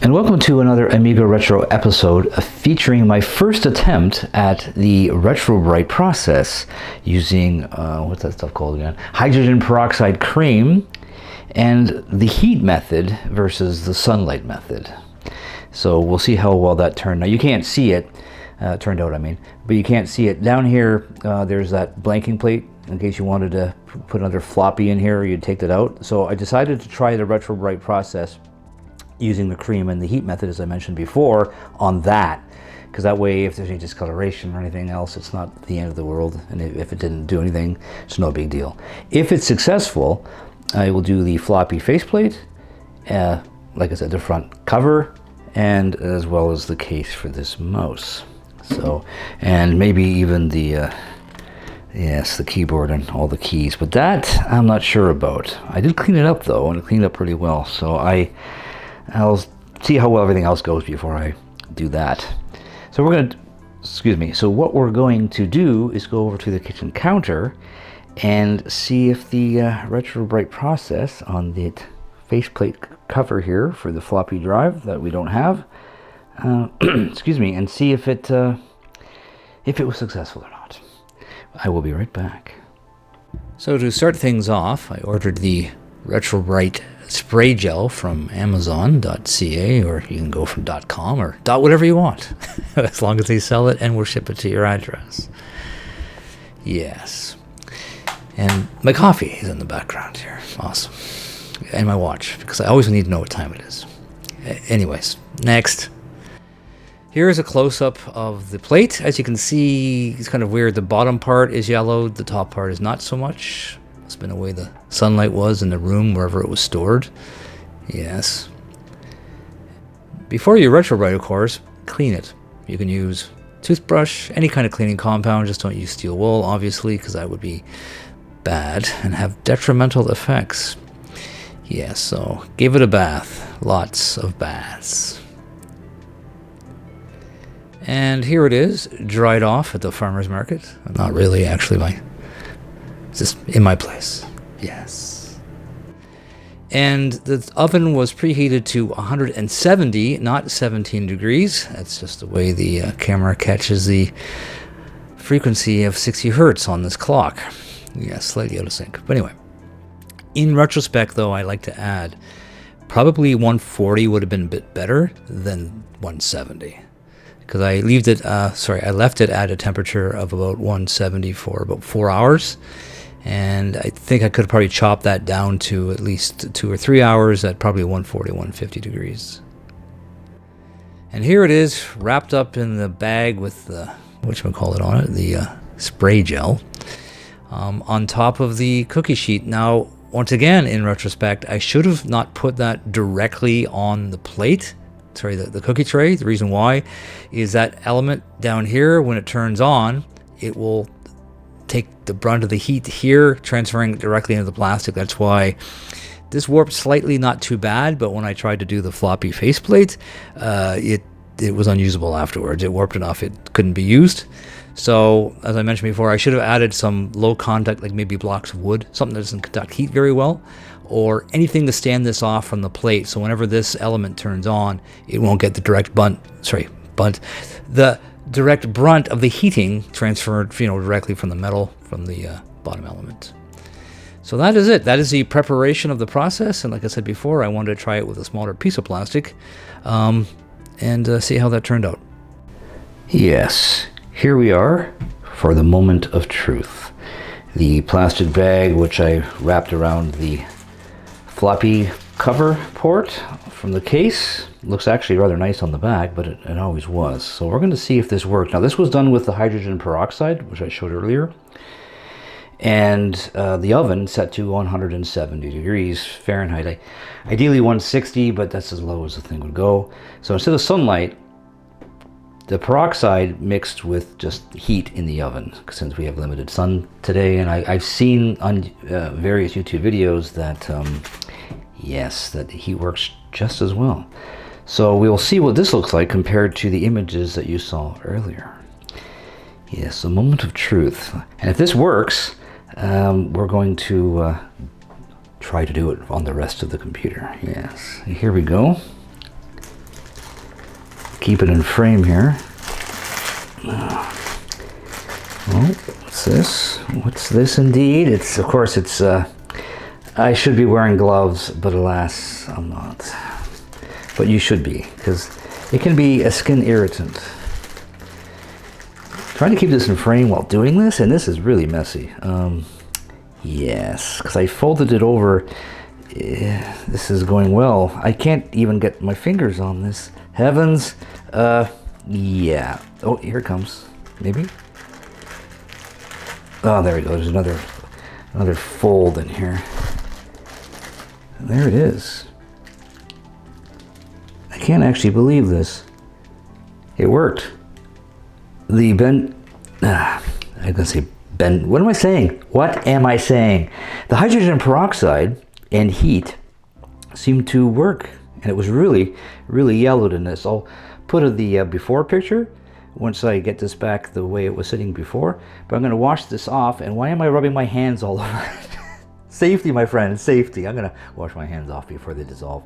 And welcome to another Amiga Retro episode featuring my first attempt at the retrobrite process using, what's that stuff called again? Hydrogen peroxide cream and the heat method versus the sunlight method. So we'll see how well that turned out. You can't see it, turned out I mean, but you can't see it. Down here, there's that blanking plate in case you wanted to put another floppy in here, you'd take that out. So I decided to try the retrobrite process using the cream and the heat method, as I mentioned before, on that, because that way if there's any discoloration or anything else, it's not the end of the world, and if it didn't do anything, it's no big deal. If it's successful, I will do the floppy faceplate, like I said, the front cover, and as well as the case for this mouse. So, and maybe even the yes, the keyboard and all the keys, but that I'm not sure about. I did clean it up though, and it cleaned up pretty well, so I'll see how well everything else goes before I do that. So we're going to, so what we're going to do is go over to the kitchen counter and see if the retrobrite process on the faceplate cover here for the floppy drive that we don't have, and see if it was successful or not. I will be right back. So to start things off, I ordered the retrobrite spray gel from Amazon.ca, or you can go from .com or whatever you want, as long as they sell it and we'll ship it to your address. Yes. And my coffee is in the background here. Awesome. And my watch, because I always need to know what time it is. Anyways, next. Here is a close-up of the plate. As you can see, it's kind of weird. The bottom part is yellowed, the top part is not so much. It's been the way the sunlight was in the room wherever it was stored. Yes. Before you retrobrite, of course, clean it. You can use toothbrush, any kind of cleaning compound. Just don't use steel wool, obviously, because that would be bad and have detrimental effects. Yes, so give it a bath. Lots of baths. And here it is, dried off at the farmer's market. Not really, actually, it's just in my place. Yes. And the oven was preheated to 170, not 17 degrees. That's just the way the camera catches the frequency of 60 hertz on this clock. Yeah, slightly out of sync. But anyway, in retrospect, though, I like to add probably 140 would have been a bit better than 170. Because I left it at a temperature of about 170 for about 4 hours. And I think I could have probably chopped that down to at least 2 or 3 hours at probably 140, 150 degrees. And here it is, wrapped up in the bag with the, whatchamacallit on it, the spray gel, on top of the cookie sheet. Now, once again, in retrospect, I should have not put that directly on the plate. Sorry, the cookie tray. The reason why is that element down here, when it turns on, it will take the brunt of the heat here, transferring directly into the plastic. That's why this warped slightly, not too bad, but when I tried to do the floppy faceplate, it was unusable afterwards. It warped enough it couldn't be used. So, as I mentioned before, I should have added some low contact, like maybe blocks of wood, something that doesn't conduct heat very well, or anything to stand this off from the plate. So whenever this element turns on, it won't get the direct the direct brunt of the heating transferred, directly from the metal, from the bottom element. So that is it. That is the preparation of the process. And like I said before, I wanted to try it with a smaller piece of plastic, and see how that turned out. Yes, here we are for the moment of truth. The plastic bag, which I wrapped around the floppy cover port from the case, looks actually rather nice on the back, but it always was. So we're going to see if this worked. Now, this was done with the hydrogen peroxide, which I showed earlier, and the oven set to 170 degrees Fahrenheit. Ideally 160, but that's as low as the thing would go. So instead of sunlight, the peroxide mixed with just heat in the oven, since we have limited sun today. And I've seen on various YouTube videos that, yes, that heat works just as well. So we'll see what this looks like compared to the images that you saw earlier. Yes, a moment of truth. And if this works, we're going to try to do it on the rest of the computer. Yes, here we go. keep it in frame here. Oh, what's this? What's this indeed? It's, of course, it's, I should be wearing gloves, but alas, I'm not. But you should be, because it can be a skin irritant. Trying to keep this in frame while doing this, and this is really messy. Yes, because I folded it over. This is going well. I can't even get my fingers on this. Heavens. Yeah. Oh, here it comes. Maybe? Oh, there we go. There's another fold in here. There it is. I can't actually believe this. It worked. The I'm gonna say what am I saying? What am I saying? The hydrogen peroxide and heat seemed to work, and it was really, really yellowed in this. I'll put the before picture once I get this back the way it was sitting before, but I'm gonna wash this off. And why am I rubbing my hands all over it? Safety, my friend, safety. I'm gonna wash my hands off before they dissolve.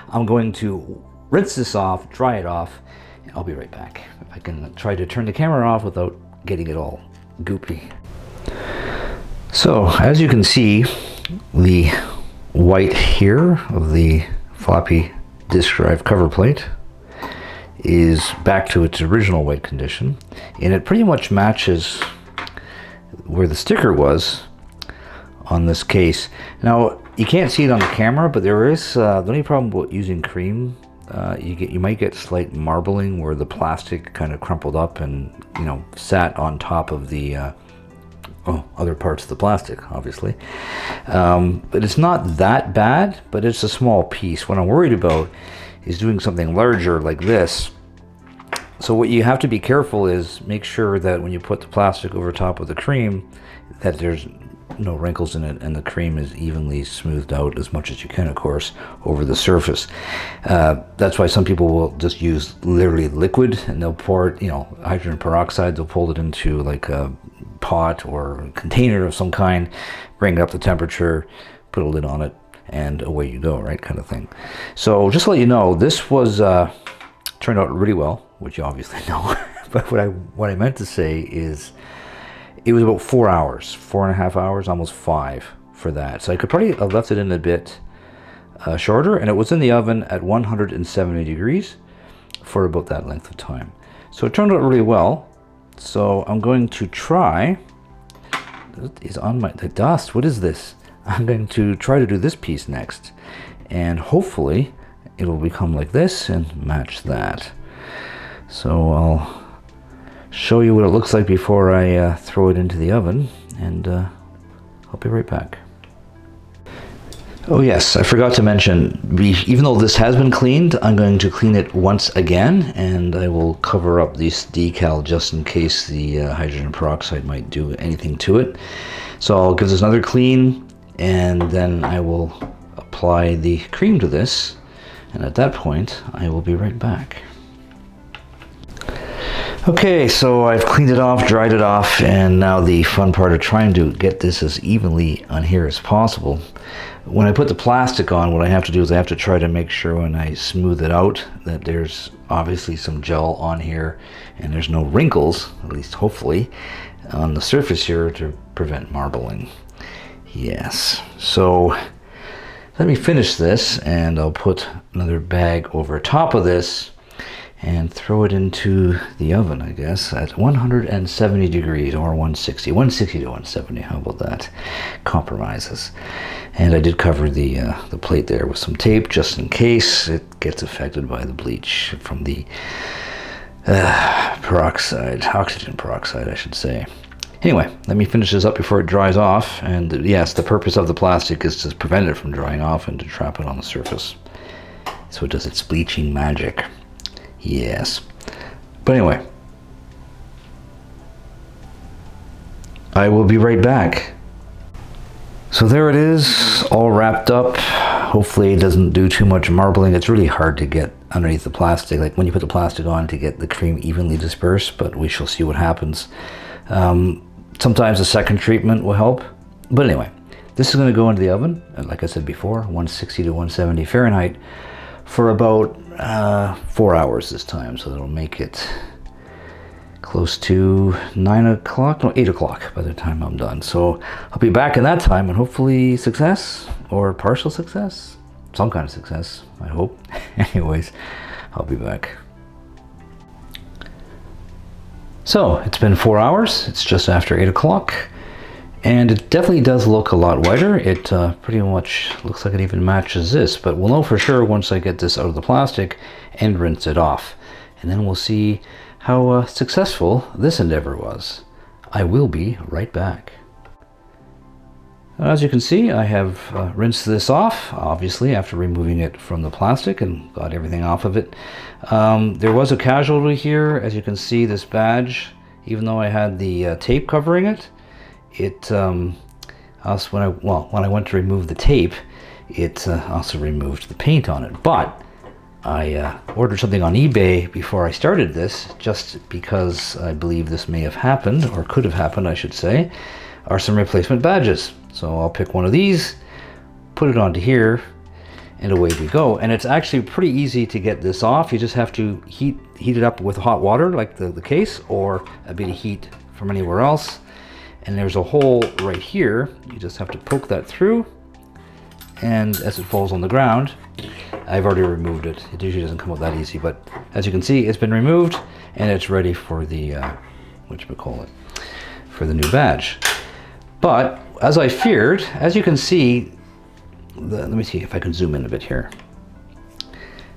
I'm going to rinse this off, dry it off. I'll be right back. I can try to turn the camera off without getting it all goopy. So, as you can see, the white here of the floppy disk drive cover plate is back to its original white condition, and it pretty much matches where the sticker was on this case. Now, you can't see it on the camera, but there is the only problem with using cream. You might get slight marbling where the plastic kind of crumpled up and, you know, sat on top of the other parts of the plastic, obviously. But it's not that bad, but it's a small piece. What I'm worried about is doing something larger like this. So what you have to be careful is make sure that when you put the plastic over top of the cream, that there's no wrinkles in it, and the cream is evenly smoothed out as much as you can, of course, over the surface. That's why some people will just use literally liquid, and they'll pour it, you know, hydrogen peroxide, they'll pull it into like a pot or a container of some kind, bring it up to temperature, put a lid on it, and away you go, right, kind of thing. So just to let you know, this was turned out really well, which you obviously know. But what I meant to say is it was about 4 hours, 4.5 hours, almost 5 for that. So I could probably have left it in a bit shorter, and it was in the oven at 170 degrees for about that length of time. So it turned out really well. So I'm going to try, it is on the dust, what is this? I'm going to try to do this piece next, and hopefully it'll become like this and match that. So I'll show you what it looks like before I throw it into the oven, and I'll be right back. Oh yes, I forgot to mention, even though this has been cleaned, I'm going to clean it once again, and I will cover up this decal just in case the hydrogen peroxide might do anything to it. So I'll give this another clean, and then I will apply the cream to this, and at that point I will be right back. Okay, so I've cleaned it off, dried it off, and now the fun part of trying to get this as evenly on here as possible. When I put the plastic on, what I have to do is I have to try to make sure when I smooth it out that there's obviously some gel on here and there's no wrinkles, at least hopefully, on the surface here to prevent marbling. Yes, so let me finish this, and I'll put another bag over top of this and throw it into the oven, I guess, at 170 degrees, or 160 to 170, how about that? Compromises. And I did cover the plate there with some tape, just in case it gets affected by the bleach from the peroxide, oxygen peroxide, I should say. Anyway, let me finish this up before it dries off, and yes, the purpose of the plastic is to prevent it from drying off and to trap it on the surface, so it does its bleaching magic. Yes. But anyway, I will be right back. So there it is, all wrapped up. Hopefully it doesn't do too much marbling. It's really hard to get underneath the plastic, like when you put the plastic on, to get the cream evenly dispersed, but we shall see what happens. Sometimes a second treatment will help. But anyway, this is going to go into the oven, and like I said before, 160 to 170 Fahrenheit, for about 4 hours this time, so that'll make it close to 9 o'clock, no, 8 o'clock by the time I'm done. So I'll be back in that time, and hopefully success, or partial success, some kind of success, I hope. Anyways, I'll be back. So it's been 4 hours, it's just after 8 o'clock, and it definitely does look a lot whiter. It pretty much looks like it even matches this, but we'll know for sure once I get this out of the plastic and rinse it off. And then we'll see how successful this endeavor was. I will be right back. As you can see, I have rinsed this off, obviously, after removing it from the plastic and got everything off of it. There was a casualty here. As you can see, this badge, even though I had the tape covering it, also when I went to remove the tape, it also removed the paint on it. But I ordered something on eBay before I started this, just because I believe this may have happened, or could have happened, I should say, are some replacement badges. So I'll pick one of these, put it onto here, and away we go. And it's actually pretty easy to get this off. You just have to heat it up with hot water, like the case, or a bit of heat from anywhere else. And there's a hole right here. You just have to poke that through, and as it falls on the ground, I've already removed it. It usually doesn't come out that easy, but as you can see, it's been removed, and it's ready for the, for the new badge. But as I feared, as you can see, let me see if I can zoom in a bit here.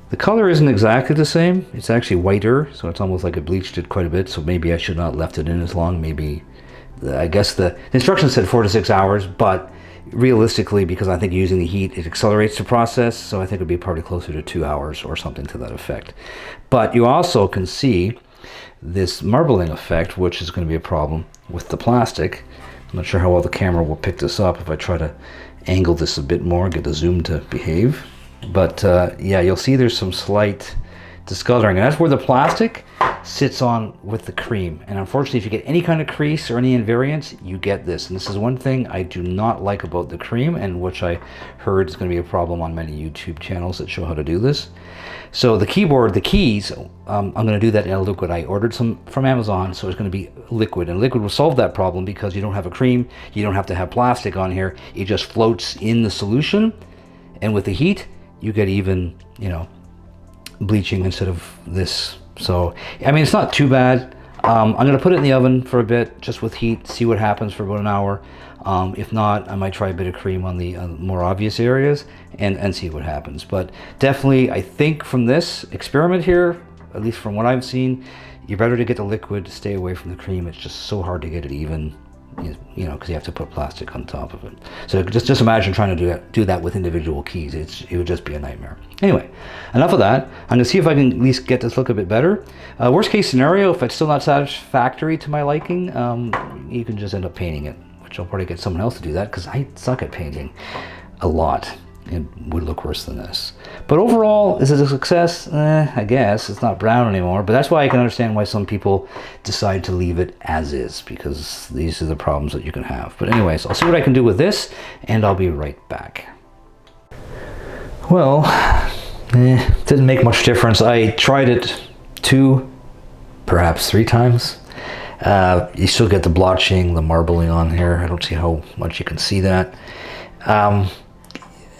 The color isn't exactly the same. It's actually whiter, so it's almost like it bleached it quite a bit, so maybe I should not have left it in as long. Maybe, I guess the instructions said 4 to 6 hours, but realistically, because I think using the heat, it accelerates the process, so I think it would be probably closer to 2 hours or something to that effect. But you also can see this marbling effect, which is going to be a problem with the plastic. I'm not sure how well the camera will pick this up if I try to angle this a bit more, get the zoom to behave. But yeah, you'll see there's some slight discoloring, and that's where the plastic sits on with the cream. And unfortunately, if you get any kind of crease or any invariance, you get this. And this is one thing I do not like about the cream, and which I heard is going to be a problem on many YouTube channels that show how to do this. So the keyboard, the keys, I'm going to do that in a liquid. I ordered some from Amazon, so it's going to be liquid, and liquid will solve that problem because you don't have a cream, you don't have to have plastic on here. It just floats in the solution, and with the heat, you get even, you know, bleaching instead of this. So I mean, it's not too bad. I'm going to put it in the oven for a bit, just with heat, see what happens for about an hour. If not, I might try a bit of cream on the more obvious areas and see what happens. But definitely, I think from this experiment here, at least from what I've seen, you're better to get the liquid, stay away from the cream. It's just so hard to get it even, you know, because you have to put plastic on top of it. So just imagine trying to do that with individual keys. It would just be a nightmare. Anyway, enough of that. I'm going to see if I can at least get this look a bit better. Worst case scenario, if it's still not satisfactory to my liking, you can just end up painting it, which I'll probably get someone else to do that, because I suck at painting a lot. It would look worse than this. But overall, is it a success? I guess. It's not brown anymore, but that's why I can understand why some people decide to leave it as is, because these are the problems that you can have. But anyways, I'll see what I can do with this, and I'll be right back. Well, didn't make much difference. I tried it 2, perhaps 3 times. You still get the blotching, the marbling on here. I don't see how much you can see that.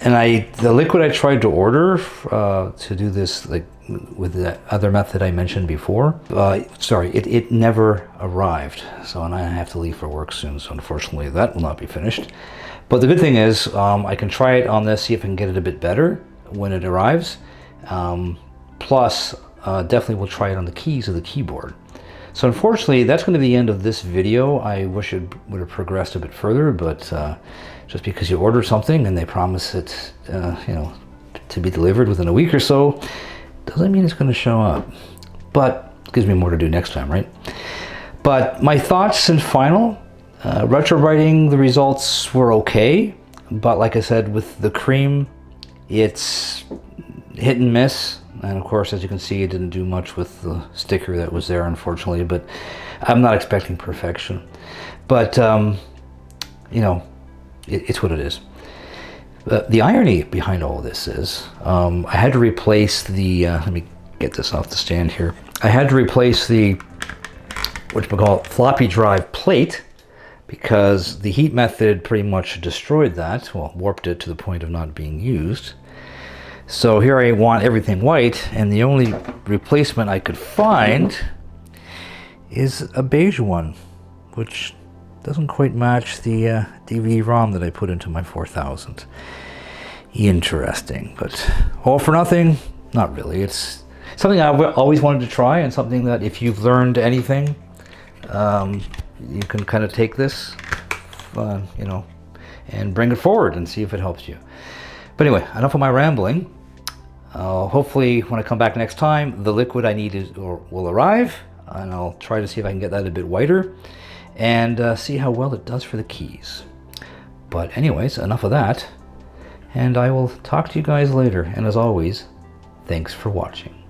And the liquid I tried to order to do this, like with the other method I mentioned before, it never arrived. So, and I have to leave for work soon, so unfortunately that will not be finished. But the good thing is, I can try it on this, see if I can get it a bit better when it arrives. Plus, definitely will try it on the keys of the keyboard. So unfortunately, that's going to be the end of this video. I wish it would have progressed a bit further, but just because you order something and they promise it, you know, to be delivered within a week or so, doesn't mean it's going to show up. But it gives me more to do next time, right? But my thoughts and final, retro writing, the results were okay. But like I said, with the cream, it's hit and miss. And of course, as you can see, it didn't do much with the sticker that was there, unfortunately, but I'm not expecting perfection. But, you know, it's what it is. The irony behind all this is I had to replace the, let me get this off the stand here. I had to replace the, whatchamacallit, floppy drive plate, because the heat method pretty much destroyed that, well, warped it to the point of not being used. So here I want everything white, and the only replacement I could find is a beige one, which doesn't quite match the DVD-ROM that I put into my 4000. Interesting, but all for nothing? Not really. It's something I've always wanted to try, and something that if you've learned anything, you can kind of take this, you know, and bring it forward and see if it helps you. But anyway, enough of my rambling. Hopefully when I come back next time, the liquid I need will arrive, and I'll try to see if I can get that a bit whiter and see how well it does for the keys. But anyways, enough of that, and I will talk to you guys later. And as always, thanks for watching.